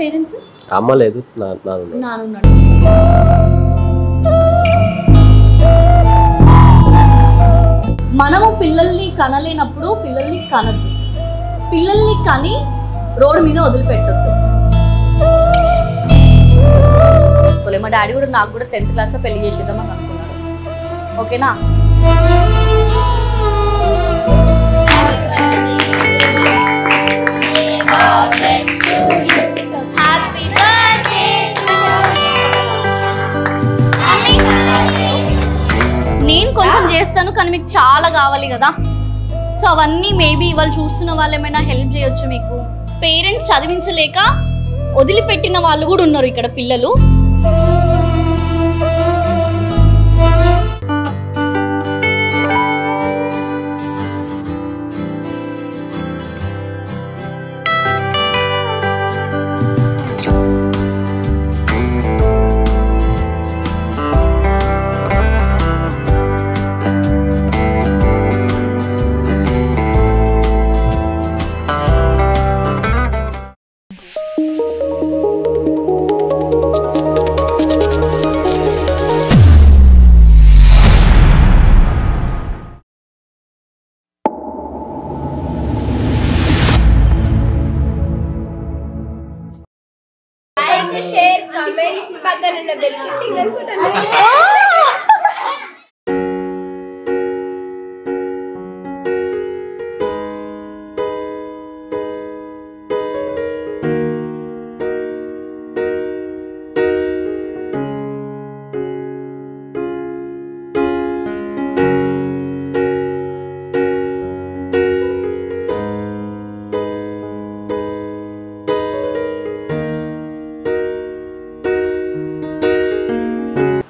Parents? అమ్మ లేదు, నానున్నాడు. మనము పిల్లల్ని కనలేనప్పుడు పిల్లల్ని కనద్దు, పిల్లల్ని కని రోడ్డు మీద వదిలిపెట్టొద్దు. మా డాడీ కూడా నాకు కూడా 10th క్లాస్లో పెళ్లి చేసేద్దామని అనుకున్నాడు. ఓకేనా? నేను కొంచెం చేస్తాను కానీ మీకు చాలా కావాలి కదా, సో అవన్నీ మేబీ ఇవాళ చూస్తున్న వాళ్ళు ఏమైనా హెల్ప్ చేయొచ్చు మీకు. పేరెంట్స్ చదివించలేక వదిలిపెట్టిన వాళ్ళు కూడా ఉన్నారు ఇక్కడ పిల్లలు. share, comment, పక్కన బెల్ కొట్టండి.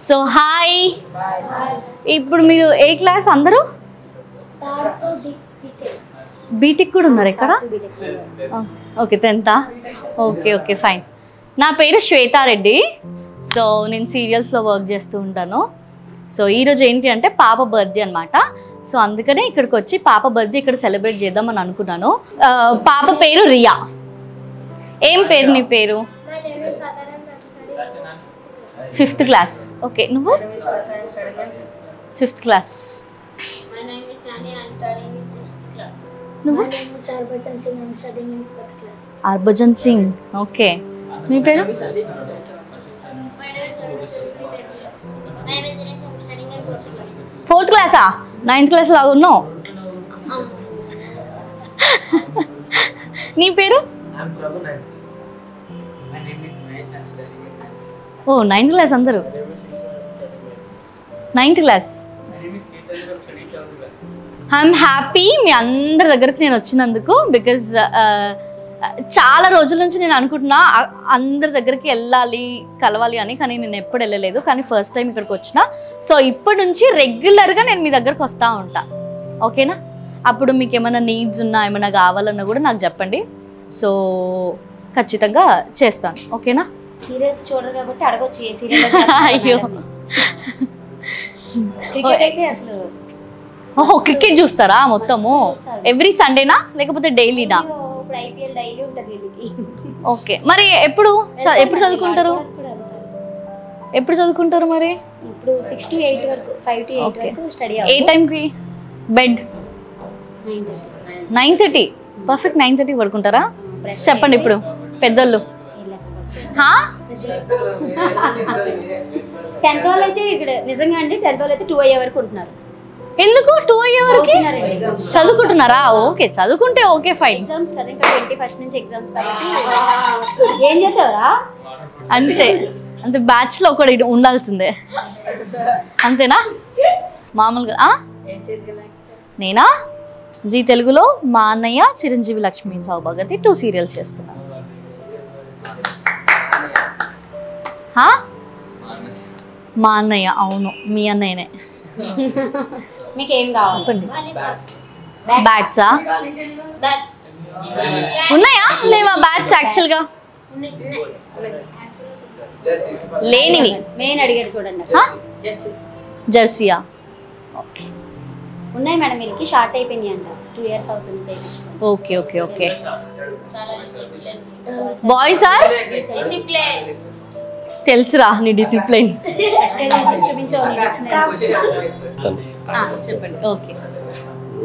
సో హాయ్, ఇప్పుడు మీరు ఏ క్లాస్ అందరూ? బీటెక్ కూడా ఉన్నారు ఇక్కడ? Okay, 10th. Okay okay fine. నా పేరు శ్వేతారెడ్డి. సో నేను సీరియల్స్లో వర్క్ చేస్తూ ఉంటాను. సో ఈరోజు ఏంటి అంటే పాప బర్త్డే అనమాట. సో అందుకనే ఇక్కడికి వచ్చి పాప బర్త్డే ఇక్కడ సెలబ్రేట్ చేద్దామని అనుకున్నాను. పాప పేరు రియా. ఏం పేరు నీ పేరు? 5th class. ఓకే, నువ్వు? 5th class. My name is Nani. I'm studying in 6th class. నువ్వు? My name is Harbhajan Singh. I'm studying in 4th class. Harbhajan Singh. Okay, మీ పేరు? My name is Harbhajan Singh. My name is Dinesh. I'm studying in 4th class. 4th క్లాసా? 9th class లాగా ఉన్నావు. నీ పేరు? I'm Prabhu Naik. My name is Mahesh. I'm studying in 9th. Oh 9th class అందరూ. 9th class. My name is Ketan. I'm studying 7th class. I'm happy మీ అందరి దగ్గరికి నేను వచ్చినందుకు. బికాజ్ చాలా రోజుల నుంచి నేను అనుకుంటున్నా అందరి దగ్గరికి వెళ్ళాలి, కలవాలి అని, కానీ నేను ఎప్పుడు వెళ్ళలేదు. కానీ ఫస్ట్ టైం ఇక్కడికి వచ్చిన. సో ఇప్పటి నుంచి రెగ్యులర్గా నేను మీ దగ్గరకు వస్తూ ఉంటా. ఓకేనా? అప్పుడు మీకు ఏమైనా నీడ్స్ ఉన్నా, ఏమైనా కావాలన్నా కూడా నాకు చెప్పండి. సో ఖచ్చితంగా చేస్తాను. ఓకేనా? సీరియల్స్ చూడరు కాబట్టి అడగొచ్చు ఏ సీరియల్. అయ్యో, క్రికెట్ అయితే అసలు ఓహో క్రికెట్ చూస్తారా మొత్తము? ఎవ్రీ సండేనా లేకపోతే డైలీనా? ఇప్పుడు ఐపీఎల్ డైలీ ఉంటుంది వీళ్ళకి. ఓకే, మరి ఎప్పుడు చదువుకుంటారు? ఎప్పుడు చదువుకుంటారు మరి? ఇప్పుడు 6 to 8 వరకు, 5 to 8 వరకు స్టడీ. ఏ టైంకి బెడ్? 9:30. పర్ఫెక్ట్. 9:30 పడుకుంటారా? చెప్పండి ఇప్పుడు పెద్దోళ్ళు. 10th వాళ్ళు అయితే ఇక్కడ నిజంగా అంటే 10th వాళ్ళు అయితే 2 అయ్యే వరకు ఉంటున్నారు. ఎందుకు 2 అయ్యే వరకు చదువుకుంటున్నారా? ఓకే, చదువుకుంటే ఓకే ఫైన్. ఎగ్జామ్స్ కదా ఇంకా 21st నుంచి ఎగ్జామ్స్ కాబట్టి. ఏం చేసావురా? అంతే అంతే, బ్యాచ్ లో ఒకటి ఉండాల్సిందే. అంతేనా? మామూలుగా నేనా జీ తెలుగులో మా అన్నయ్య చిరంజీవి లక్ష్మీ సౌభాగతి 2 సీరియల్స్ చేస్తున్నాను. మా అన్నయ్య? అవును, మీ అన్నయ్యనే. మీకు ఏం కావాలి? బ్యాట్సా ఉన్నాయా లేవా? బ్యాట్స్ యాక్చువల్గా లేనివి. మెయిన్ అడిగాడు చూడండి. జెర్సీయా? ఓకే, ఉన్నాయి మేడం, వీళ్ళకి షార్ట్ అయిపోయినాయి అంట. 2 years అవుతుంది చేయించుకొని. Okay okay okay. చాలా డిసిప్లిన్. Boys are discipline. తెలుసురా నీ డిసిప్లిన్. చెప్పండి. ఓకే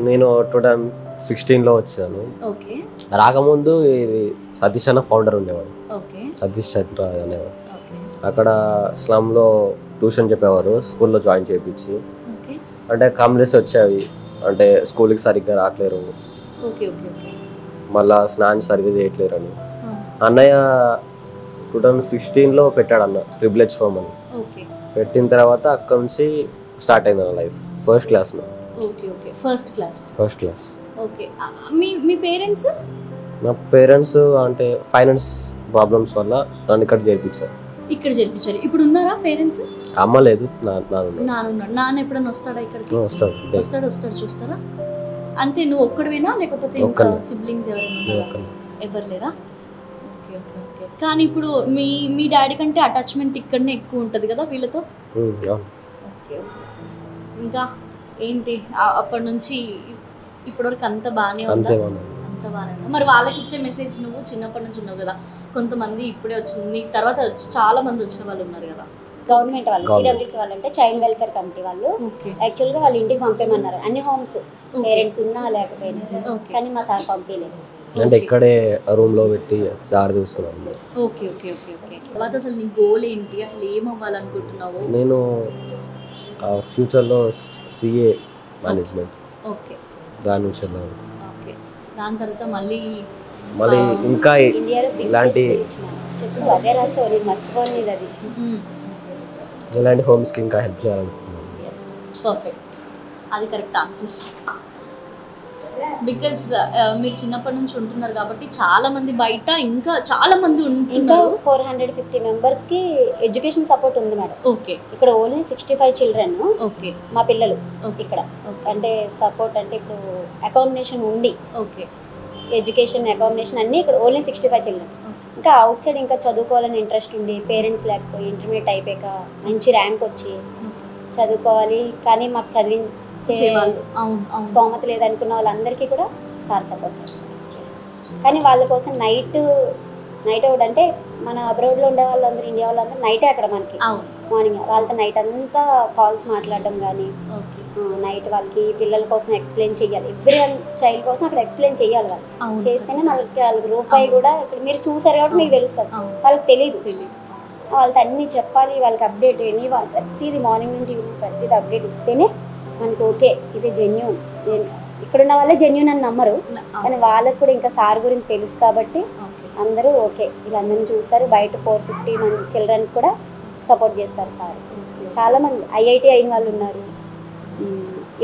నేను 2016లో వచ్చాను. ఓకే రాకముందు ఇది సతీష్ అన్న ఫౌండర్ ఉండేవాడు, ఓకే సతీష్ చంద్ర అనేవాడు. ఓకే అక్కడ స్లమ్లో ట్యూషన్ చెప్పేవారు, స్కూల్లో జాయిన్ చేయించి. ఓకే అంటే కంప్లైంట్స్ వచ్చేవి, అంటే స్కూల్కి సరిగ్గా రావట్లేరు, ఓకే ఓకే ఓకే. మళ్ళా స్నానం సరిగ్గా చేయట్లేరు అని. అన్నయ్య 2016లో పెట్టాడు అన్న ట్రిపుల్ ఫామ్ అని. ఓకే పెట్టిన తర్వాత అక్కడ నుంచి స్టార్ట్ అయింది నా లైఫ్. ఫస్ట్ క్లాస్లో. Okay okay first class. Okay మీ పేరెంట్స్? నా పేరెంట్స్ అంటే ఫైనాన్స్ ప్రాబ్లమ్స్ వల్ల నన్ను ఇక్కడ చేర్పించారు. ఇక్కడ చేర్పించారు. ఇప్పుడు ఉన్నారా పేరెంట్స్? అమ్మ లేదు, నాన్న. నాన్న ఎప్పుడైనా వస్తాడా ఇక్కడికి? వస్తాడు చూస్తారా? అంతే నువ్వు ఒక్కడివేనా లేకపోతే ఇంకా సిబ్లింగ్స్ ఎవరైనా? ఎవరు లేరా? Okay okay okay. కానీ ఇప్పుడు మీ డాడీ కంటే అటాచ్మెంట్ ఇక్కడనే ఎక్కువ ఉంటుంది కదా వీళ్ళతో? Okay okay. ఇంకా ఏంటి అప్పటి నుంచి ఇప్పటివరకు అంత బాగానే ఉందా? అంత బాగానే ఉందా? మరి వాళ్ళకి ఇచ్చే మెసేజ్, నువ్వు చిన్నప్పటి నుంచి ఉన్నావు కదా, కొంతమంది ఇప్పుడే వచ్చింది, నీ తర్వాత చాలా మంది వచ్చిన వాళ్ళు ఉన్నారు కదా. గవర్నమెంట్ వాళ్ళు, సిడబ్ల్యూసీ వాళ్ళు అంటే చైల్డ్ వెల్ఫేర్ కమిటీ వాళ్ళు యాక్చువల్గా వాళ్ళు ఇంటికి పంపేమన్నారు, అన్ని హోమ్స్ పేరెంట్స్ ఉన్నా లేకపోయినా, కానీ మా సార్ పంపించలేదు. అంటే ఇక్కడే రూమ్ లో పెట్టి సార్ చూసుకున్నాను. Okay okay okay okay. తర్వాత అసలు నీ గోల్ ఏంటి, అసలు ఏం అవ్వాలనుకుంటున్నావు? నేను ఫ్యూచర్లో సిఏ మేనేజ్మెంట్. ఓకే దాని నుంచి వెళ్ళాను. ఓకే. దాని తర్వాత మళ్ళీ ఇంకా ఇలాంటి అదే రాసావు, మర్చిపోలేదు అది. ఇలాంటి హోమ్స్కి ఇంకా హెల్ప్ చేయాలనుకుంటున్నాను. ఎస్ పర్ఫెక్ట్, అది కరెక్ట్ ఆన్సర్. బికాజ్ మీరు చిన్నప్పటి నుంచి ఉంటున్నారు కాబట్టి చాలా మంది బయట ఇంకా చాలా మంది ఇంకా 450 మెంబర్స్కి ఎడ్యుకేషన్ సపోర్ట్ ఉంది మేడం. ఓకే. ఇక్కడ ఓన్లీ 65 చిల్డ్రన్. ఓకే. మా పిల్లలు ఇక్కడ అంటే సపోర్ట్ అంటే ఇప్పుడు అకామిడేషన్ ఉండి, ఓకే, ఎడ్యుకేషన్ అకామిడేషన్ అన్నీ ఇక్కడ ఓన్లీ 65 చిల్డ్రన్. ఇంకా అవుట్ సైడ్ ఇంకా చదువుకోవాలని ఇంట్రెస్ట్ ఉండి పేరెంట్స్ లేకపోయి ఇంటర్మీడియట్ అయిపోయాక మంచి ర్యాంక్ వచ్చి చదువుకోవాలి కానీ మాకు స్తోమత లేదనుకున్న వాళ్ళందరికీ కూడా సార్ సపోర్ట్ చేస్తారు. కానీ వాళ్ళ కోసం నైట్ అవుట్ అంటే మన అబ్రాడ్లో ఉండే వాళ్ళందరూ, ఇండియా వాళ్ళందరూ నైటే అక్కడ మనకి మార్నింగ్ వాళ్ళతో నైట్ అంతా కాల్స్ మాట్లాడడం కానీ, నైట్ వాళ్ళకి పిల్లల కోసం ఎక్స్ప్లెయిన్ చేయాలి, ఎవ్రీ చైల్డ్ కోసం అక్కడ ఎక్స్ప్లెయిన్ చేయాలి. వాళ్ళు చేస్తేనే వాళ్ళకి రూపాయి కూడా ఇక్కడ మీరు చూసారు కాబట్టి మీకు తెలుస్తుంది, వాళ్ళకి తెలియదు. వాళ్ళతో అన్నీ చెప్పాలి, వాళ్ళకి అప్డేట్ ఎనీ వాళ్ళు ప్రతిదీ మార్నింగ్ నుండి ఈవినింగ్ ప్రతిదీ అప్డేట్ ఇస్తేనే మనకి ఓకే ఇది జెన్యూన్. ఇక్కడున్న వాళ్ళే జెన్యూన్ అని నమ్మరు, కానీ వాళ్ళకు కూడా ఇంకా సార్ గురించి తెలుసు కాబట్టి అందరూ ఓకే వీళ్ళందరినీ చూస్తారు. బయట 450 మంది చిల్డ్రన్ కూడా సపోర్ట్ చేస్తారు సార్. చాలామంది ఐఐటి అయిన వాళ్ళు ఉన్నారు,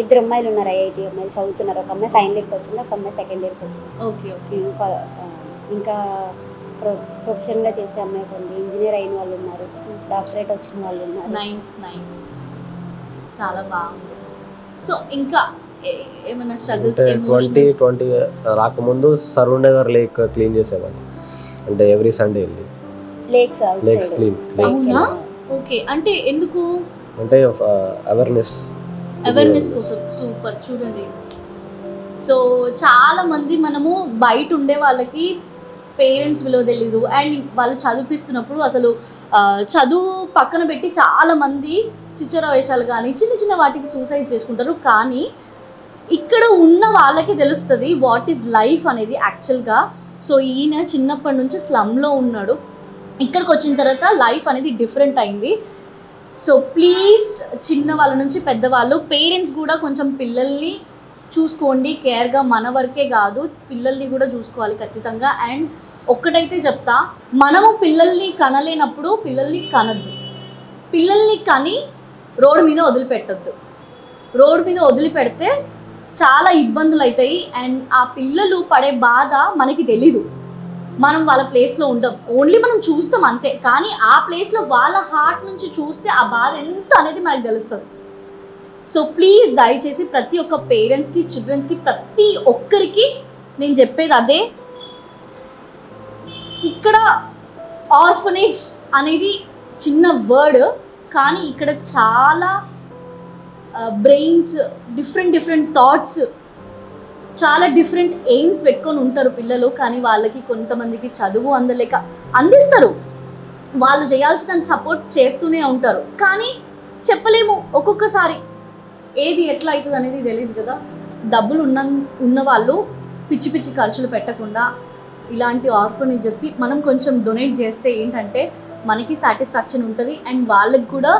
2 అమ్మాయిలు ఉన్నారు ఐఐటి అమ్మాయిలు చదువుతున్నారు. ఒక అమ్మాయి ఫైనల్ ఇయర్కి వచ్చింది, ఒక అమ్మాయి సెకండ్ ఇయర్కి వచ్చింది. ఇంకా ప్రొఫెషనల్గా చేసే అమ్మాయి ఉంది, ఇంజనీర్ అయిన వాళ్ళు ఉన్నారు, డాక్టరేట్ వచ్చిన వాళ్ళు ఉన్నారు. నైస్ చాలా బాగుంది. సో ఇంకా ఏమైనా స్ట్రగుల్స్? 2020 రాకముందు సరూర్ నగర్ లేక్ క్లీన్ చేసేవాళ్ళు, అంటే ఎవ్రీ సండే వెళ్ళి లేక్స్ క్లీన్. అవునా? ఓకే. అంటే ఎందుకు? అంటే అవేర్నెస్ కోసం. సూపర్. చూడండి, సో చాలా మంది మనము బయట ఉండే వాళ్ళకి పేరెంట్స్ విలువ తెలీదు, అండ్ వాళ్ళు చదివిస్తున్నప్పుడు అసలు చదువు పక్కన పెట్టి చాలా మంది చిచ్చర వేషాలు కానీ చిన్న చిన్న వాటికి సూసైడ్ చేసుకుంటారు. కానీ ఇక్కడ ఉన్న వాళ్ళకి తెలుస్తుంది వాట్ ఈజ్ లైఫ్ అనేది యాక్చువల్గా. సో ఈయన చిన్నప్పటి నుంచి స్లమ్లో ఉన్నాడు, ఇక్కడికి వచ్చిన తర్వాత లైఫ్ అనేది డిఫరెంట్ అయింది. సో ప్లీజ్ చిన్న వాళ్ళ నుంచి పెద్దవాళ్ళు పేరెంట్స్ కూడా కొంచెం పిల్లల్ని చూసుకోండి కేర్గా. మన వరకే కాదు పిల్లల్ని కూడా చూసుకోవాలి ఖచ్చితంగా. అండ్ ఒక్కటైతే చెప్తా, మనము పిల్లల్ని కనలేనప్పుడు పిల్లల్ని కనద్దు, పిల్లల్ని కని రోడ్డు మీద వదిలిపెట్టద్దు. రోడ్డు మీద వదిలిపెడితే చాలా ఇబ్బందులు అవుతాయి, అండ్ ఆ పిల్లలు పడే బాధ మనకి తెలీదు. మనం వాళ్ళ ప్లేస్లో ఉండం, ఓన్లీ మనం చూస్తాం అంతే. కానీ ఆ ప్లేస్లో వాళ్ళ హార్ట్ నుంచి చూస్తే ఆ బాధ ఎంత అనేది మనకు తెలుస్తుంది. సో ప్లీజ్ దయచేసి ప్రతి ఒక్క పేరెంట్స్కి, చిల్డ్రన్స్కి, ప్రతి ఒక్కరికి నేను చెప్పేది అదే. ఇక్కడ ఆర్ఫనేజ్ అనేది చిన్న వర్డ్, కానీ ఇక్కడ చాలా బ్రెయిన్స్, డిఫరెంట్ థాట్స్, చాలా డిఫరెంట్ ఎయిమ్స్ పెట్టుకొని ఉంటారు పిల్లలు, కానీ వాళ్ళకి కొంతమందికి చదువు అందలేక అందిస్తారు, వాళ్ళు చేయాల్సిన సపోర్ట్ చేస్తూనే ఉంటారు, కానీ చెప్పలేము ఒక్కొక్కసారి ఏది ఎట్లా అవుతుంది అనేది తెలియదు కదా. డబ్బులు ఉన్న వాళ్ళు పిచ్చి పిచ్చి ఖర్చులు పెట్టకుండా ఇలాంటి ఆర్ఫనేజెస్కి మనం కొంచెం డొనేట్ చేస్తే ఏంటంటే మనకి సాటిస్ఫాక్షన్ ఉంటుంది అండ్ వాళ్ళకి కూడా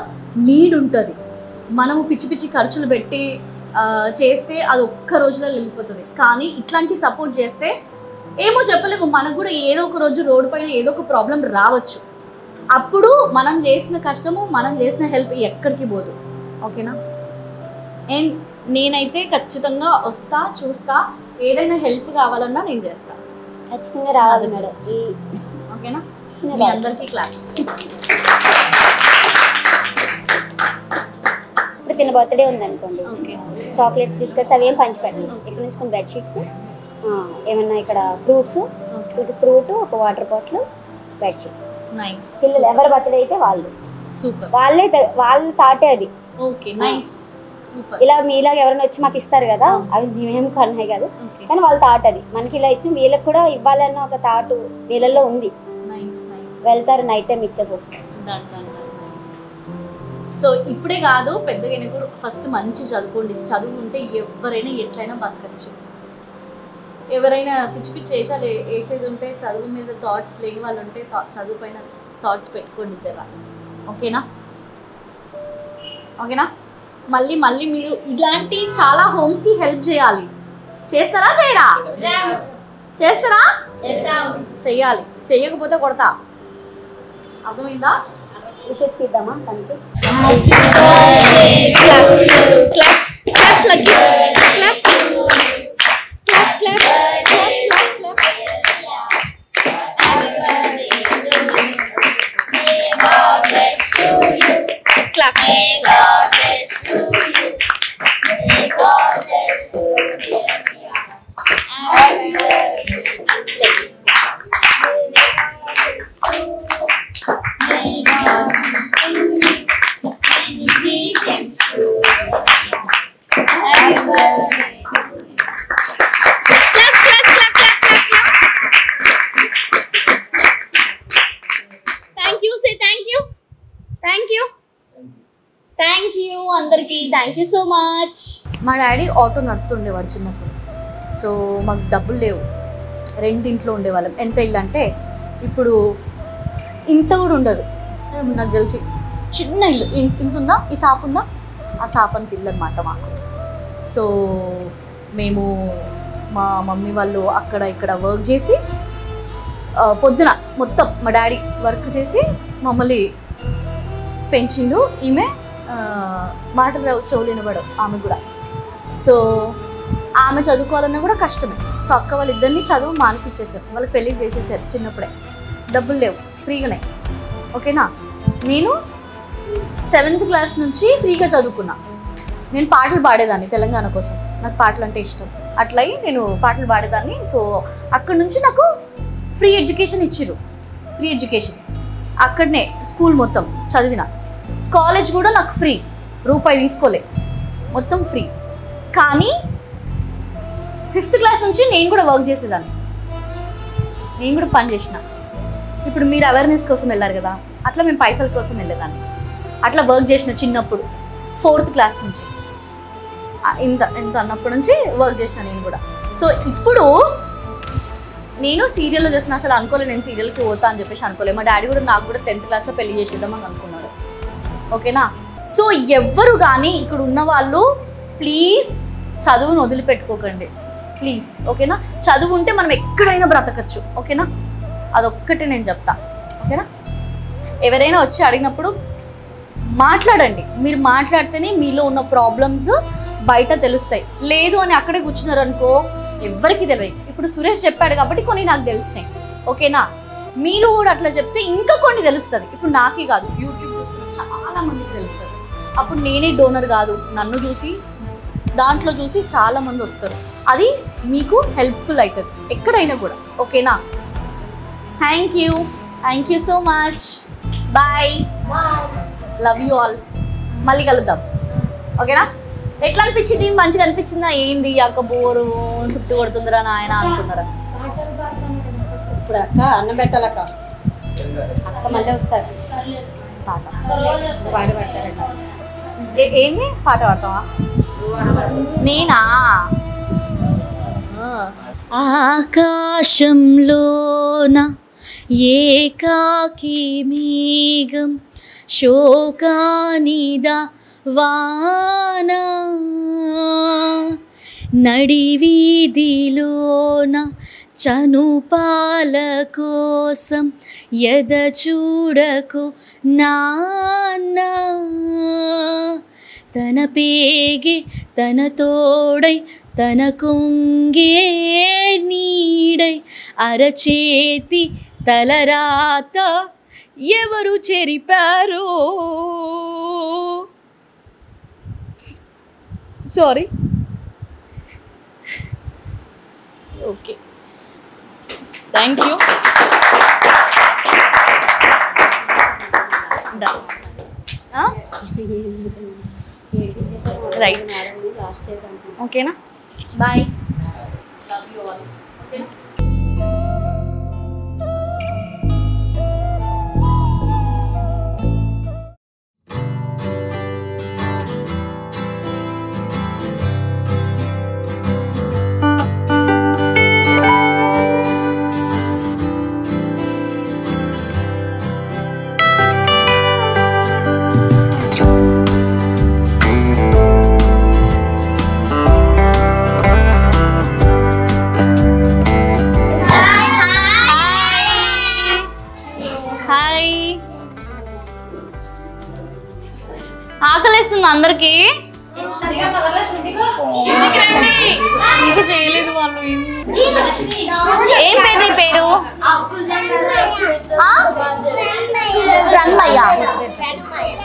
నీడ్ ఉంటుంది. మనము పిచ్చి పిచ్చి ఖర్చులు పెట్టి చేస్తే అది ఒక్క రోజులో వెళ్ళిపోతుంది, కానీ ఇట్లాంటి సపోర్ట్ చేస్తే ఏమో చెప్పలేము, మనకు కూడా ఏదో ఒక రోజు రోడ్డు పైన ఏదో ఒక ప్రాబ్లం రావచ్చు, అప్పుడు మనం చేసిన కష్టము మనం చేసిన హెల్ప్ ఎక్కడికి పోదు. ఓకేనా? అండ్ నేనైతే ఖచ్చితంగా వస్తా, చూస్తా, ఏదైనా హెల్ప్ కావాలన్నా నేను చేస్తా, ఖచ్చితంగా రావాలి మేడం. ఓకేనా? మీ అందరికీ క్లాస్. ఇప్పుడు తిన బర్త్డే ఉందనుకోండి, ఓకే, చాక్లెట్స్ బిస్కెట్స్ అవి ఏం పంచిపెట్టాలి. ఇక్కడ నుంచి కొన్ని బెడ్షీట్స్, ఏమన్నా ఇక్కడ ఫ్రూట్స్, ఫ్రూట్, ఒక వాటర్ బాటిల్, బెడ్షీట్స్. నైస్. పిల్లలు ఎవరి బర్త్డే అయితే వాళ్ళు, సూపర్, వాళ్ళ తాటే అది. Okay, nice, super. ఇలా మీలాగా ఎవరైనా వచ్చి మాకు ఇస్తారు కదా, అవి మేమేం కొన్నాయి కాదు, కానీ వాళ్ళ థాట్ అది. మనకి ఇలా ఇచ్చిన వీళ్ళకి కూడా ఇవ్వాలన్న ఒక థాట్ వీళ్ళల్లో ఉంది. వెళ్తారు, నైట్ టైం ఇచ్చేసి వస్తారు. సో ఇప్పుడే కాదు, పెద్దగా కూడా ఫస్ట్ మంచి చదువుకోండి. చదువు ఉంటే ఎవరైనా ఎట్లయినా బతకచ్చు. ఎవరైనా పిచ్చి పిచ్చి వేసేది ఉంటే, చదువు మీద థాట్స్ లేని వాళ్ళు ఉంటే చదువు పైన థాట్స్ పెట్టుకోండి జరా. ఓకేనా? ఓకేనా? మళ్ళీ మళ్ళీ మీరు ఇలాంటి చాలా హోమ్స్కి హెల్ప్ చేయాలి. చేస్తారా చేయరా? చేస్తారా? చెయ్యాలి, చెయ్యకపోతే కొడతా. అర్థమైందా? విషెస్ తీద్దామా తనకి? Claps, claps lucky, clap, clap, clap, clap, అందరికి థ్యాంక్ యూ సో మచ్. మా డాడీ ఆటో నడుపుతుండేవాడు చిన్నప్పుడు. సో మాకు డబ్బులు లేవు, రెండింట్లో ఉండేవాళ్ళం. ఎంత ఇల్లు అంటే ఇప్పుడు ఇంత కూడా ఉండదు నాకు తెలిసి, చిన్న ఇల్లు ఇంత ఉందా, ఈ షాప్ ఉందా, ఆ షాప్ అంత ఇల్లు అనమాట మాకు. సో మేము మా మమ్మీ వాళ్ళు అక్కడ ఇక్కడ వర్క్ చేసి పొద్దున మొత్తం మా డాడీ వర్క్ చేసి మమ్మల్ని పెంచిండు. ఈమె మాటలు రావు, చెవులు వినబడవు ఆమె కూడా. సో ఆమె చదువుకోవాలన్నా కూడా కష్టమే. సో అక్క వాళ్ళిద్దరిని చదువు మానిపించేశారు, వాళ్ళకి పెళ్ళి చేసేసారు చిన్నప్పుడే. డబ్బులు లేవు, ఫ్రీగానే. ఓకేనా? నేను 7th క్లాస్ నుంచి ఫ్రీగా చదువుకున్నా. నేను పాటలు పాడేదాన్ని తెలంగాణ కోసం, నాకు పాటలు అంటే ఇష్టం. అట్లయి నేను పాటలు పాడేదాన్ని. సో అక్కడి నుంచి నాకు ఫ్రీ ఎడ్యుకేషన్ ఇచ్చిర్రు, ఫ్రీ ఎడ్యుకేషన్. అక్కడనే స్కూల్ మొత్తం చదివిన. కాలేజ్ కూడా నాకు ఫ్రీ, రూపాయి తీసుకోలే, మొత్తం ఫ్రీ. కానీ 5th క్లాస్ నుంచి నేను కూడా వర్క్ చేసేదాన్ని, నేను కూడా పని చేసిన. ఇప్పుడు మీరు అవేర్నెస్ కోసం వెళ్ళారు కదా, అట్లా మేము పైసల కోసం వెళ్ళేదాన్ని. అట్లా వర్క్ చేసిన చిన్నప్పుడు 4th క్లాస్ నుంచి, ఇంత అన్నప్పటి నుంచి వర్క్ చేసిన నేను కూడా. సో ఇప్పుడు నేను సీరియల్లో చేసిన, అసలు అనుకోలేదు నేను సీరియల్కి పోతా అని చెప్పేసి అనుకోలేదు. మా డాడీ కూడా నాకు కూడా 10th క్లాస్లో పెళ్లి చేసేద్దామని అనుకున్నాడు. ఓకేనా? సో ఎవ్వరు కానీ ఇక్కడ ఉన్న వాళ్ళు ప్లీజ్ చదువును వదిలిపెట్టుకోకండి ప్లీజ్. ఓకేనా? చదువు ఉంటే మనం ఎక్కడైనా బ్రతకచ్చు. ఓకేనా? అదొక్కటే నేను చెప్తా. ఓకేనా? ఎవరైనా వచ్చి అడిగినప్పుడు మాట్లాడండి. మీరు మాట్లాడితేనే మీలో ఉన్న ప్రాబ్లమ్స్ బయట తెలుస్తాయి. లేదు అని అక్కడే కూర్చున్నారు అనుకో, ఎవరికి తెలియదు. ఇప్పుడు సురేష్ చెప్పాడు కాబట్టి కొన్ని నాకు తెలిసినాయి. ఓకేనా? మీరు కూడా అట్లా చెప్తే ఇంకా కొన్ని తెలుస్తుంది. ఇప్పుడు నాకే కాదు, యూట్యూబ్ చూస్తున్న చాలా మందికి తెలుస్తుంది. అప్పుడు నేనే డోనర్ కాదు, నన్ను చూసి దాంట్లో చూసి చాలా మంది వస్తారు. అది మీకు హెల్ప్ఫుల్ అవుతుంది ఎక్కడైనా కూడా. ఓకేనా? Thank you so much. Bye, love you all. మళ్ళీ కలుద్దాం. ఓకేనా? ఎట్లా అనిపించింది? మంచిగా అనిపించిందా? ఏంది అక్క బోరు సుత్తి కొడుతుందిరా నాయన అనుకున్నారా? ఇప్పుడు అక్క అన్నం పెట్టాలక్క, అక్క మళ్ళీ వస్తారు పాట పాట పడతారట. ఏంది పాట పాడతావా? నేనా? ఆకాశంలోన ఏకాకి మేఘం శోకానిదా వాన నడివీధిలోన చనుపాల కోసం ఎద చూడకు నాన్న తన పేగే తన తోడై తన కొంగే నీడై అరచేతి తలరాత ఎవరు చెరిపారు? Sorry. Okay, thank you. Right, ఓకేనా? Bye. Love you all. Okay. ఆకలిస్తుంది అందరికి. ఇంకా చేయలేదు వాళ్ళు. ఏం పేరు నీ పేరు? రణ్మయ్య.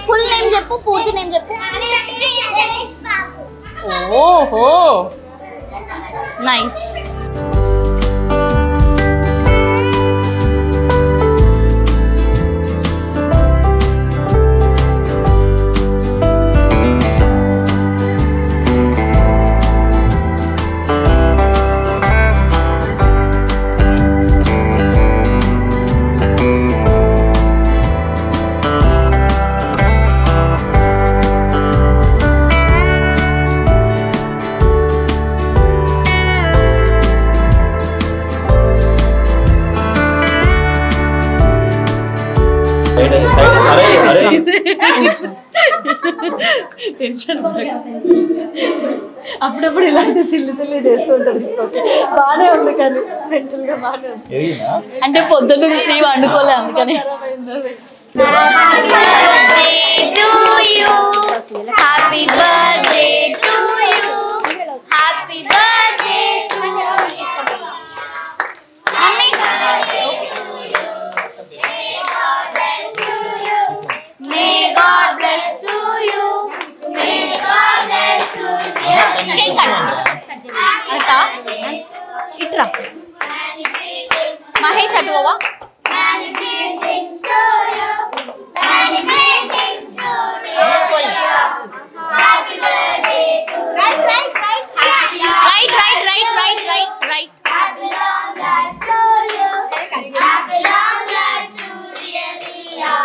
ఫుల్ నేమ్ చెప్పు, పూర్తి నేమ్ చెప్పు. ఓహో, నైస్. అప్పుడప్పుడు ఇలాంటి సిల్లు చేస్తూ ఉంటుంది. బాగానే ఉంది కానీ మెంటల్ గా బాగానే ఉంది. అంటే పొద్దున్న నుంచి వండుకోలే అందుకని. Happy birthday to you, happy birthday to you. Mummy May God bless to you. May God bless to you. Cake cut. Ata. Itra. Mahesh Adova. Many greetings to you. Many greetings to you. Happy birthday to you. Right. Happy long life to you. Happy long life to dear Ria.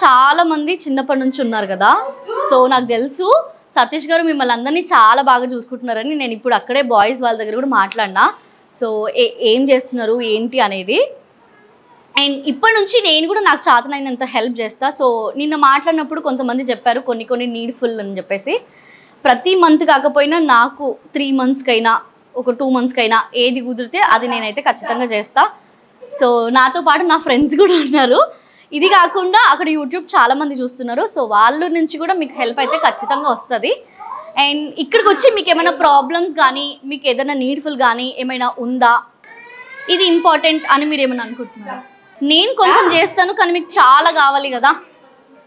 చాలా మంది చిన్నప్పటి నుంచి ఉన్నారు కదా. So నాకు తెలుసు సతీష్ గారు మిమ్మల్ని అందరినీ చాలా బాగా చూసుకుంటున్నారని. నేను ఇప్పుడు అక్కడే బాయ్స్ వాళ్ళ దగ్గర కూడా మాట్లాడినా. సో ఏం చేస్తున్నారు ఏంటి అనేది. అండ్ ఇప్పటి నుంచి నేను కూడా నాకు చేతనైనంత హెల్ప్ చేస్తా. సో నిన్న మాట్లాడినప్పుడు కొంతమంది చెప్పారు కొన్ని నీడ్ఫుల్ అని చెప్పేసి. ప్రతి మంత్ కాకపోయినా నాకు 3 monthsకైనా ఒక 2 monthsకైనా ఏది కుదిరితే అది నేనైతే ఖచ్చితంగా చేస్తా. సో నాతో పాటు నా ఫ్రెండ్స్ కూడా ఉన్నారు. ఇది కాకుండా అక్కడ యూట్యూబ్ చాలామంది చూస్తున్నారు. సో వాళ్ళ నుంచి కూడా మీకు హెల్ప్ అయితే ఖచ్చితంగా వస్తుంది. అండ్ ఇక్కడికి వచ్చి మీకు ఏమైనా ప్రాబ్లమ్స్ కానీ మీకు ఏదైనా నీడ్ఫుల్ కానీ ఏమైనా ఉందా, ఇది ఇంపార్టెంట్ అని మీరు ఏమైనా అనుకుంటున్నారా? నేను కొంచెం చేస్తాను కానీ మీకు చాలా కావాలి కదా.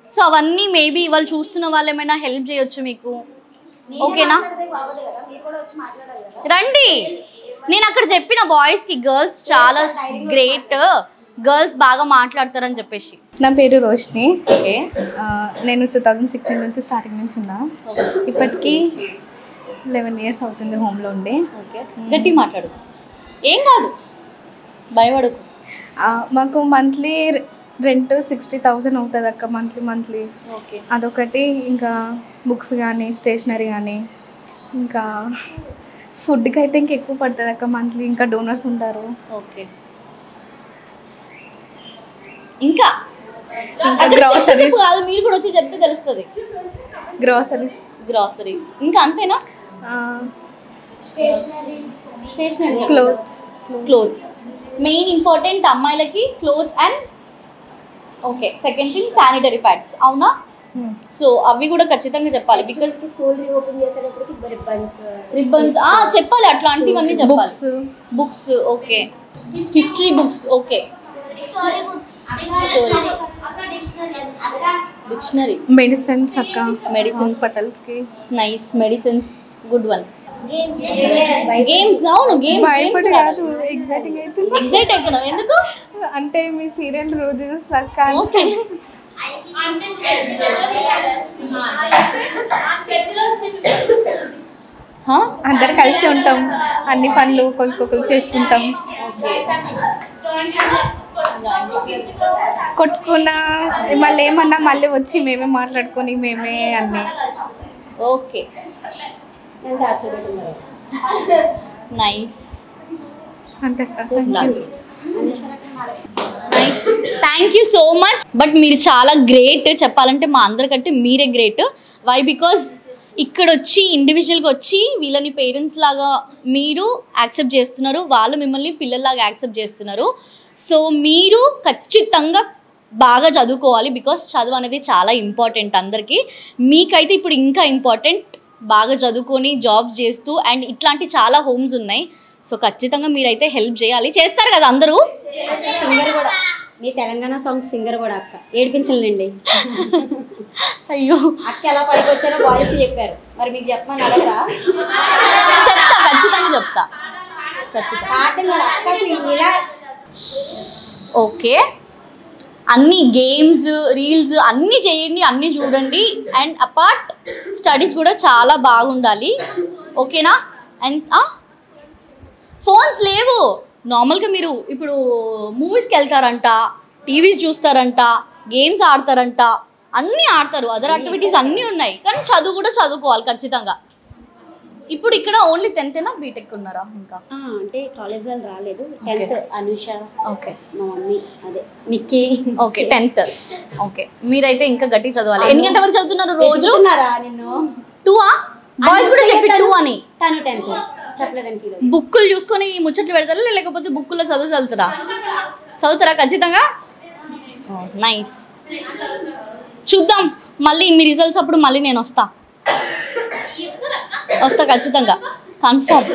సో అవన్నీ మేబీ వాళ్ళు చూస్తున్న వాళ్ళు ఏమైనా హెల్ప్ చేయొచ్చు మీకు. ఓకేనా? రండి. నేను అక్కడ చెప్పిన బాయ్స్కి గర్ల్స్ చాలా గ్రేట్, గర్ల్స్ బాగా మాట్లాడతారని చెప్పేసి. నా పేరు రోషిని. ఓకే. నేను 2016 నుంచి స్టార్టింగ్ నుంచి ఉన్నా. ఇప్పటికీ 11 years అవుతుంది హోమ్లో ఉండి. ఓకే, గట్టి మాట్లాడు, ఏం కాదు, భయపడకు. మాకు మంత్లీ రెంట్ 60,000 అవుతుంది అక్క, మంత్లీ. ఓకే. అదొకటి, ఇంకా బుక్స్ కానీ స్టేషనరీ కానీ, ఇంకా ఫుడ్కి అయితే ఇంకా ఎక్కువ పడుతుంది అక్క మంత్లీ. ఇంకా డోనర్స్ ఉంటారు. ఓకే. ఇంకా గ్రాసరీస్ కాదు, మీరు కూడా వచ్చి చెప్తే తెలుస్తుంది. గ్రాసరీస్ ఇంకా అంతేనా? స్టేషనరీ, క్లోత్స్ మెయిన్ ఇంపార్టెంట్ అమ్మాయిలకి, clothes and okay. Second thing sanitary pads, అవునా? సో అవి కూడా ఖచ్చితంగా చెప్పాలి. బికాస్ స్కూల్ రీఓపెన్ చేసేటప్పటికి రిబ్బన్స్ చెప్పాలి, అట్లాంటివన్నీ చెప్పాలి. Books okay, history books okay, dictionary, medicines అక్క, మెడిసిన్స్, హాస్పిటల్స్కి. Nice, medicines good one. Games, అవును గేమ్స్. భయపడి కాదు, ఎగ్జైట్ అవుతున్నావు ఎందుకు అంటే మీ సీరియల్ రోజు అక్క. ఓకే. అందరు కలిసి ఉంటాం, అన్ని పనులు ఒకరికొకరు చేసుకుంటాం. కొట్టుకున్నా మళ్ళీ ఏమన్నా మళ్ళీ వచ్చి మేమే మాట్లాడుకొని మేమే అన్నీ. Okay, nice. అంతే. Nice, thank you so much. But మీరు చాలా గ్రేట్, చెప్పాలంటే మా అందరికంటే మీరే గ్రేట్. వై? బికాజ్ ఇక్కడ వచ్చి ఇండివిజువల్గా వచ్చి వీళ్ళని పేరెంట్స్ లాగా మీరు యాక్సెప్ట్ చేస్తున్నారు, వాళ్ళు మిమ్మల్ని పిల్లల్లాగా యాక్సెప్ట్ చేస్తున్నారు. సో మీరు ఖచ్చితంగా బాగా చదువుకోవాలి. బికాస్ చదువు అనేది చాలా ఇంపార్టెంట్ అందరికీ. మీకైతే ఇప్పుడు ఇంకా ఇంపార్టెంట్, బాగా చదువుకొని జాబ్స్ చేస్తూ, అండ్ ఇట్లాంటి చాలా హోమ్స్ ఉన్నాయి. సో ఖచ్చితంగా మీరైతే హెల్ప్ చేయాలి. చేస్తారు కదా అందరూ? సింగర్ కూడా, మీ తెలంగాణ సాంగ్ సింగర్ కూడా అక్క, ఏడిపించలేండి. అయ్యో, అక్క ఎలా పడికొచ్చారో బాయ్స్కి చెప్పారు, మరి మీకు చెప్పమని అడగరా? చెప్తా, ఖచ్చితంగా చెప్తా, ఖచ్చితంగా. ఓకే, అన్ని గేమ్స్, రీల్స్ అన్నీ చేయండి, అన్నీ చూడండి. అండ్ అపార్ట్ స్టడీస్ కూడా చాలా బాగుండాలి. ఓకేనా? అండ్ ఫోన్స్ లేవు. నార్మల్గా మీరు ఇప్పుడు మూవీస్కి వెళ్తారంట, టీవీస్ చూస్తారంట, గేమ్స్ ఆడతారంట, అన్నీ ఆడతారు, అదర్ యాక్టివిటీస్ అన్నీ ఉన్నాయి. కానీ చదువు కూడా చదువుకోవాలి ఖచ్చితంగా. ఇప్పుడు ఇక్కడ ఓన్లీ 10th బీటెక్ ఉన్నారా? ఇంకా అంటే కాలేజ్ వాళ్ళు రాలేదు. 10th అనుష, ఓకే, మా మమ్మీ అదే నిక్కీ. Okay, 10th. ఓకే, మీరైతే ఇంకా గట్టి చదవాలి. ఎన్ని గంటల వరకు చదువుతున్నారు రోజు? నిన్ను 2 బాయ్స్ కూడా చెప్పి 2 అని. తను 10th చెప్పలేదండి. బుక్కులు చూసుకొని ముచ్చట్లు పెడతారా, లేకపోతే బుక్కుల్లో చదువుతారా ఖచ్చితంగా? నైస్. చూద్దాం మళ్ళీ మీ రిజల్ట్స్ అప్పుడు మళ్ళీ నేను వస్తా ఖచ్చితంగా, కన్ఫర్మ్.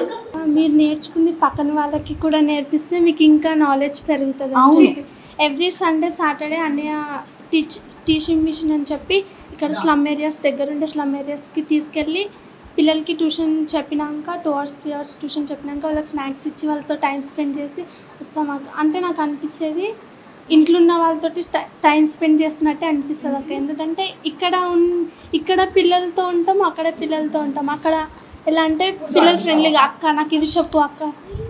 మీరు నేర్చుకుంది పక్కన వాళ్ళకి కూడా నేర్పిస్తే మీకు ఇంకా నాలెడ్జ్ పెరుగుతుంది. ఎవ్రీ సండే సాటర్డే అన్నయ్య టీచింగ్ మిషన్ అని చెప్పి ఇక్కడ స్లమ్ ఏరియాస్ దగ్గరుండే స్లమ్ ఏరియాస్కి తీసుకెళ్ళి పిల్లలకి ట్యూషన్ చెప్పినాక 2 hours 3 hours ట్యూషన్ చెప్పినాక వాళ్ళకి స్నాక్స్ ఇచ్చి వాళ్ళతో టైం స్పెండ్ చేసి వస్తాం. అంటే నాకు అనిపించేది ఇంట్లో ఉన్న వాళ్ళతో టైం స్పెండ్ చేస్తున్నట్టే అనిపిస్తుంది అక్క. ఎందుకంటే ఇక్కడ పిల్లలతో ఉంటాం, అక్కడ పిల్లలతో ఉంటాం. అక్కడ ఎలా అంటే పిల్లలు ఫ్రెండ్లీగా అక్క నాకు ఇది చెప్పు, అక్క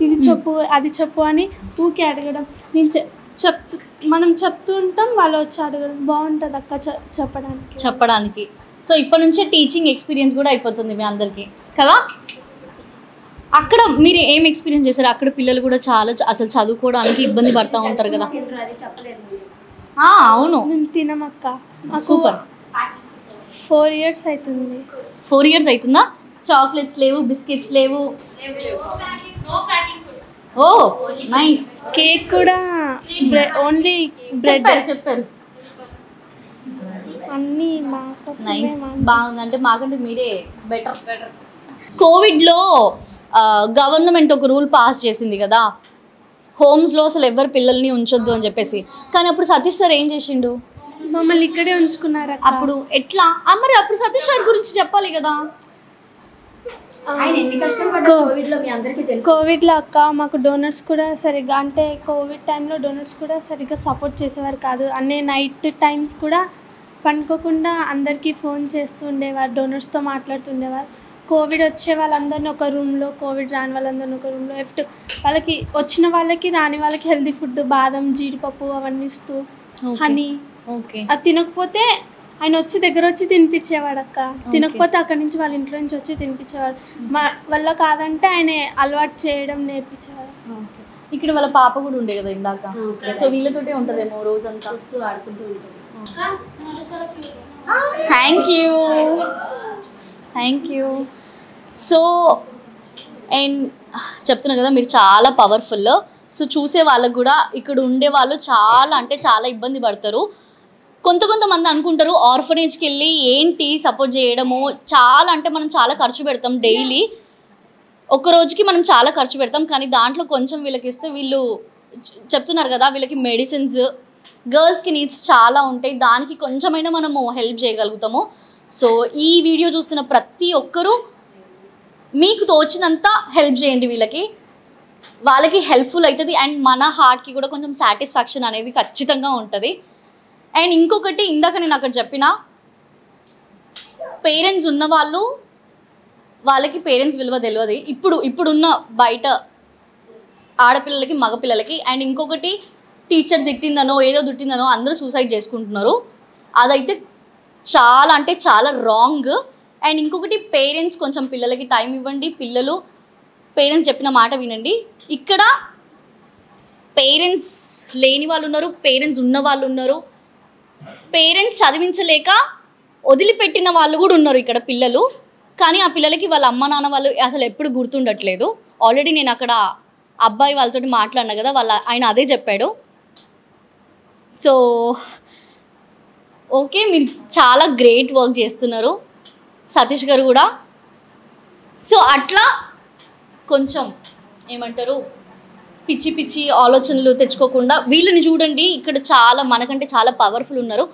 ఇది చెప్పు, అది చెప్పు అని ఊకే అడగడం. నేను మనం చెప్తూ ఉంటాం, వాళ్ళు వచ్చి అడగడం. బాగుంటుంది అక్క చెప్పడానికి. సో ఇప్పటి నుంచే టీచింగ్ ఎక్స్పీరియన్స్ కూడా అయిపోతుంది మీ అందరికీ కదా. అక్కడ మీరు ఏం ఎక్స్పీరియన్స్ చేశారు? అక్కడ పిల్లలు కూడా చాలా అసలు చదువుకోవడానికి ఇబ్బంది పడుతూ ఉంటారు కదా. అవును, మేము తినమక్క. మాకు సూపర్. 4 years అవుతుంది. 4 years అవుతుందా? చాక్లెట్స్ లేవు, బిస్కెట్స్ లేవు. ఓ నైస్. కేక్ కూడా ఓన్లీ బ్రెడ్ చెప్పారు. అన్నీ మాకోసమే. నైస్, బాగుంది. అంటే మాకంటే మీరే బెటర్. కోవిడ్లో గవర్నమెంట్ ఒక రూల్ పాస్ చేసింది కదా, హోమ్స్లో అసలు ఎవరు పిల్లల్ని ఉంచొద్దు అని చెప్పేసి. కానీ అప్పుడు సతీష్ సార్ ఏం చేసిండు? మమ్మల్ని ఇక్కడే ఉంచుకున్నారు. అప్పుడు ఎట్లా? మరి అప్పుడు సతీష్ సార్ గురించి చెప్పాలి కదా. ఆయన ఎన్ని కష్టపడ్డారు కోవిడ్లో మీ అందరికీ తెలుసు. కోవిడ్లో అక్క మాకు డోనర్స్ కూడా సరిగ్గా, అంటే కోవిడ్ టైంలో డోనర్స్ కూడా సరిగ్గా సపోర్ట్ చేసేవారు కాదు. అన్నీ నైట్ టైమ్స్ కూడా పండుకోకుండా అందరికీ ఫోన్ చేస్తూ ఉండేవారు, డోనర్స్తో మాట్లాడుతుండేవారు. కోవిడ్ వచ్చే వాళ్ళందరినీ ఒక రూమ్లో, కోవిడ్ రాని వాళ్ళందరినీ ఒక రూమ్లో, వాళ్ళకి వచ్చిన వాళ్ళకి రాని వాళ్ళకి హెల్తీ ఫుడ్, బాదం, జీడిపప్పు అవన్నీ ఇస్తూ, హనీ. అది తినకపోతే ఆయన దగ్గర వచ్చి తినిపించేవాడు అక్క. తినకపోతే అక్కడి నుంచి వాళ్ళ ఇంట్లో నుంచి వచ్చి తినిపించేవాడు. మా వల్ల కాదంటే ఆయన అలవాటు చేయడం నేర్పించేవాడు. ఇక్కడ వాళ్ళ పాప కూడా ఉండే కదా ఇందాక, సో వీళ్ళతోటే ఉంటుందేమో రోజంతా వస్తూ ఆడుకుంటూ ఉంటుంది. Thank you. సో అండ్ చెప్తున్నా కదా మీరు చాలా పవర్ఫుల్. సో చూసే వాళ్ళకు కూడా ఇక్కడ ఉండే వాళ్ళు చాలా అంటే చాలా ఇబ్బంది పడతారు. కొంతమంది అనుకుంటారు ఆర్ఫనేజ్కి వెళ్ళి ఏంటి సపోర్ట్ చేయడము, చాలా అంటే మనం చాలా ఖర్చు పెడతాం డైలీ, ఒక రోజుకి మనం చాలా ఖర్చు పెడతాం. కానీ దాంట్లో కొంచెం వీళ్ళకి ఇస్తే, వీళ్ళు చెప్తున్నారు కదా వీళ్ళకి మెడిసిన్స్, గర్ల్స్కి నీడ్స్ చాలా ఉంటాయి, దానికి కొంచెమైనా మనము హెల్ప్ చేయగలుగుతాము. సో ఈ వీడియో చూస్తున్న ప్రతి ఒక్కరూ మీకు తోచినంత హెల్ప్ చేయండి వీళ్ళకి, వాళ్ళకి హెల్ప్ఫుల్ అవుతుంది. అండ్ మన హార్ట్కి కూడా కొంచెం సాటిస్ఫాక్షన్ అనేది ఖచ్చితంగా ఉంటుంది. అండ్ ఇంకొకటి, ఇందాక నేను అక్కడ చెప్పిన పేరెంట్స్ ఉన్నవాళ్ళు, వాళ్ళకి పేరెంట్స్ విలువ తెలియదు ఇప్పుడున్న బయట ఆడపిల్లలకి, మగపిల్లలకి. అండ్ ఇంకొకటి, టీచర్ తిట్టిందనో ఏదో తిట్టిందనో అందరూ సూసైడ్ చేసుకుంటున్నారు, అదైతే చాలా అంటే చాలా రాంగ్. అండ్ ఇంకొకటి, పేరెంట్స్ కొంచెం పిల్లలకి టైం ఇవ్వండి, పిల్లలు పేరెంట్స్ చెప్పిన మాట వినండి. ఇక్కడ పేరెంట్స్ లేని వాళ్ళు ఉన్నారు, పేరెంట్స్ ఉన్న వాళ్ళు ఉన్నారు, పేరెంట్స్ చదివించలేక వదిలిపెట్టిన వాళ్ళు కూడా ఉన్నారు ఇక్కడ పిల్లలు. కానీ ఆ పిల్లలకి వాళ్ళ అమ్మ నాన్న వాళ్ళు అసలు ఎప్పుడు గుర్తుండట్లేదు. ఆల్రెడీ నేను అక్కడ అబ్బాయి వాళ్ళతో మాట్లాడినా కదా, ఆయన అదే చెప్పాడు. సో ఓకే, మీరు చాలా గ్రేట్ వర్క్ చేస్తున్నారు సతీష్ గారు కూడా. సో అట్లా కొంచెం ఏమంటారు, పిచ్చి పిచ్చి ఆలోచనలు తెచ్చుకోకుండా వీళ్ళని చూడండి. ఇక్కడ చాలా మనకంటే చాలా పవర్ఫుల్ ఉన్నారు.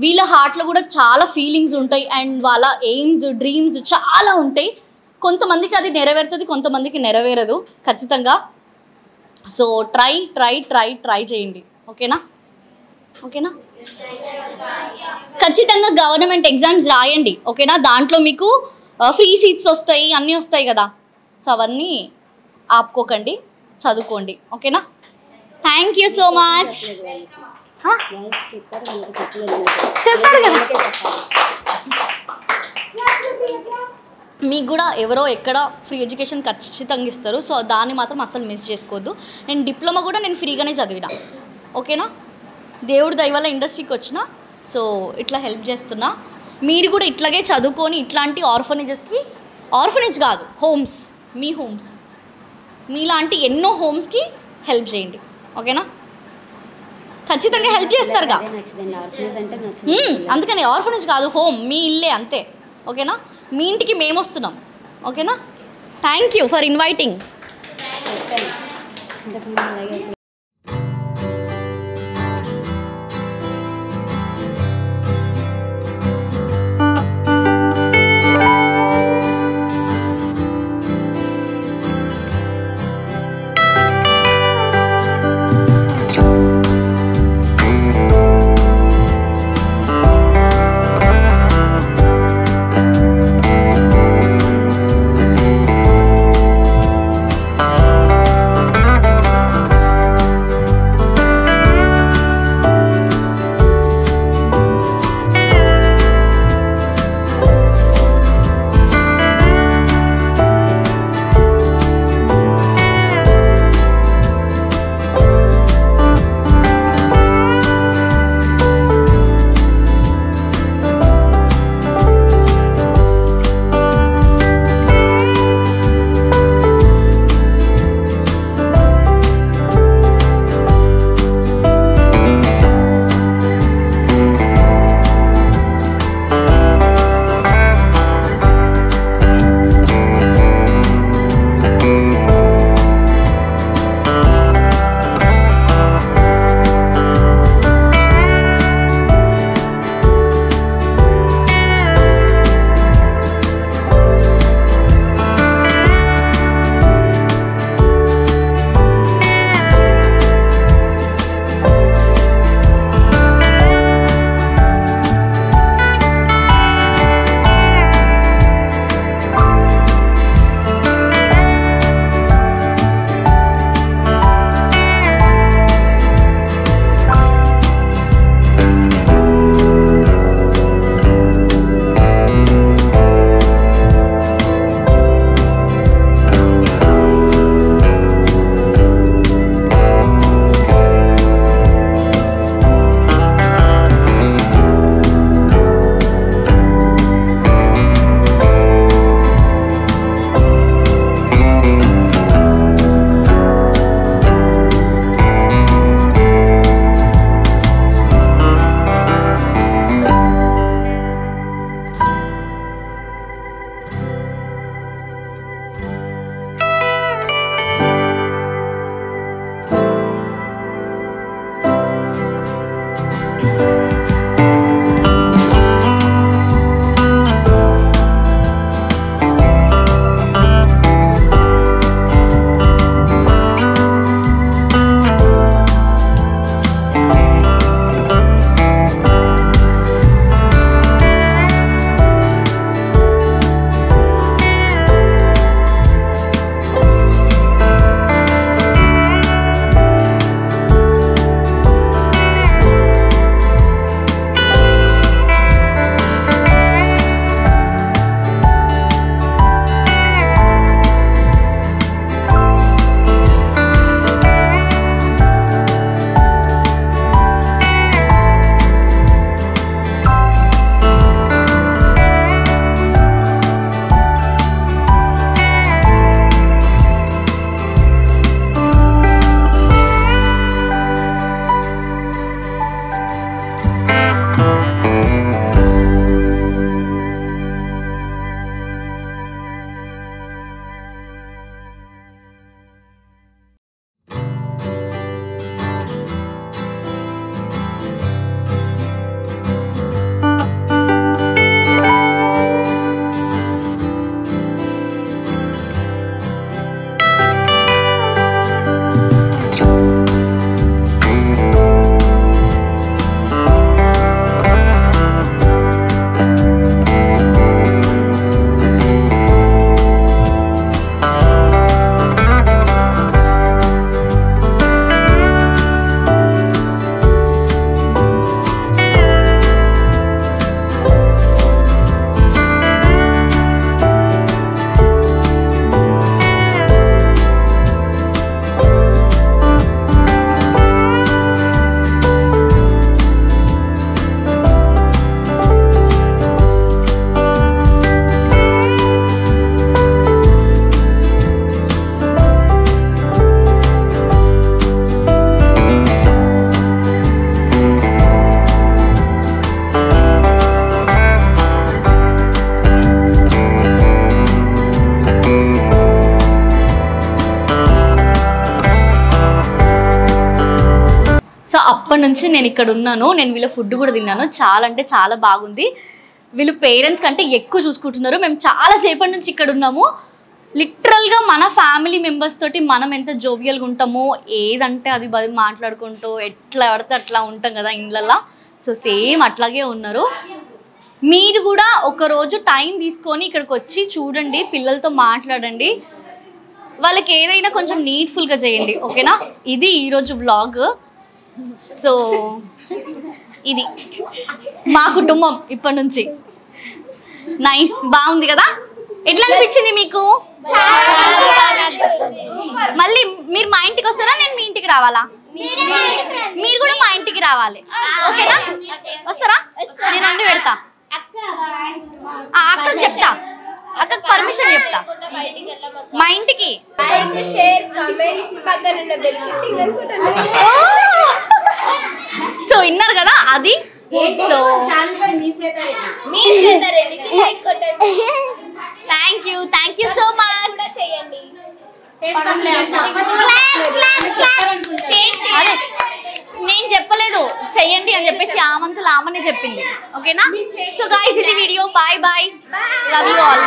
వీళ్ళ హార్ట్లో కూడా చాలా ఫీలింగ్స్ ఉంటాయి అండ్ వాళ్ళ ఎయిమ్స్, డ్రీమ్స్ చాలా ఉంటాయి. కొంతమందికి అది నెరవేరుతుంది, కొంతమందికి నెరవేరదు ఖచ్చితంగా. సో ట్రై చేయండి. ఓకేనా? ఖచ్చితంగా గవర్నమెంట్ ఎగ్జామ్స్ రాయండి. ఓకేనా? దాంట్లో మీకు ఫ్రీ సీట్స్ వస్తాయి, అన్నీ వస్తాయి కదా. సో అవన్నీ ఆపుకోకండి, చదువుకోండి. ఓకేనా? Thank you so much. చెప్పారు కదా, మీకు కూడా ఎవరో ఎక్కడ ఫ్రీ ఎడ్యుకేషన్ ఖచ్చితంగా ఇస్తారు. సో దాన్ని మాత్రం అస్సలు మిస్ చేసుకోవద్దు. నేను డిప్లొమా కూడా నేను ఫ్రీగానే చదివిన. ఓకేనా? దేవుడి దయ వల్ల ఇండస్ట్రీకి వచ్చిన. సో ఇట్లా హెల్ప్ చేస్తున్నా. మీరు కూడా ఇట్లాగే చదువుకొని ఇట్లాంటి ఆర్ఫనేజెస్కి, ఆర్ఫనేజ్ కాదు హోమ్స్, మీ హోమ్స్, మీలాంటి ఎన్నో హోమ్స్కి హెల్ప్ చేయండి. ఓకేనా? ఖచ్చితంగా హెల్ప్ చేస్తారుగా. అందుకని ఆర్ఫనేజ్ కాదు, హోమ్, మీ ఇల్లే అంతే. ఓకేనా? మీ ఇంటికి మేము వస్తున్నాం. ఓకేనా? Thank you for inviting. అప్పటి నుంచి నేను ఇక్కడ ఉన్నాను. నేను వీళ్ళ ఫుడ్ కూడా తిన్నాను. చాలా అంటే చాలా బాగుంది. వీళ్ళు పేరెంట్స్ కంటే ఎక్కువ చూసుకుంటున్నారు. మేము చాలా సేపటి నుంచి ఇక్కడ ఉన్నాము. లిటరల్గా మన ఫ్యామిలీ మెంబర్స్ తోటి మనం ఎంత జోవియల్గా ఉంటామో, ఏదంటే అది మాట్లాడుకుంటూ ఎట్లా పడితే అట్లా ఉంటాం కదా ఇండ్లల్లో. సో సేమ్ అట్లాగే ఉన్నారు. మీరు కూడా ఒకరోజు టైం తీసుకొని ఇక్కడికి వచ్చి చూడండి, పిల్లలతో మాట్లాడండి, వాళ్ళకి ఏదైనా కొంచెం నీట్ఫుల్గా చేయండి. ఓకేనా? ఇది ఈరోజు వ్లాగ్. సో ఇది మా కుటుంబం ఇప్పటి నుంచి. నైస్, బాగుంది కదా? ఎట్లా అనిపించింది మీకు? మళ్ళీ మీరు మా ఇంటికి వస్తారా, నేను మీ ఇంటికి రావాలా? మీరు కూడా మా ఇంటికి రావాలి. ఓకేనా? వస్తారా? నేను అండి పెడతా, అక్కకి చెప్తా, అక్కకి పర్మిషన్ చెప్తా మా ఇంటికి. సో విన్నారు కదా అది. So thank you so much. అదే నేను చెప్పలేదు చెయ్యండి అని చెప్పేసి, ఆమంతులు ఆమనే చెప్పింది. ఓకేనా? సో గైస్, ఇది video. Bye bye, love you all.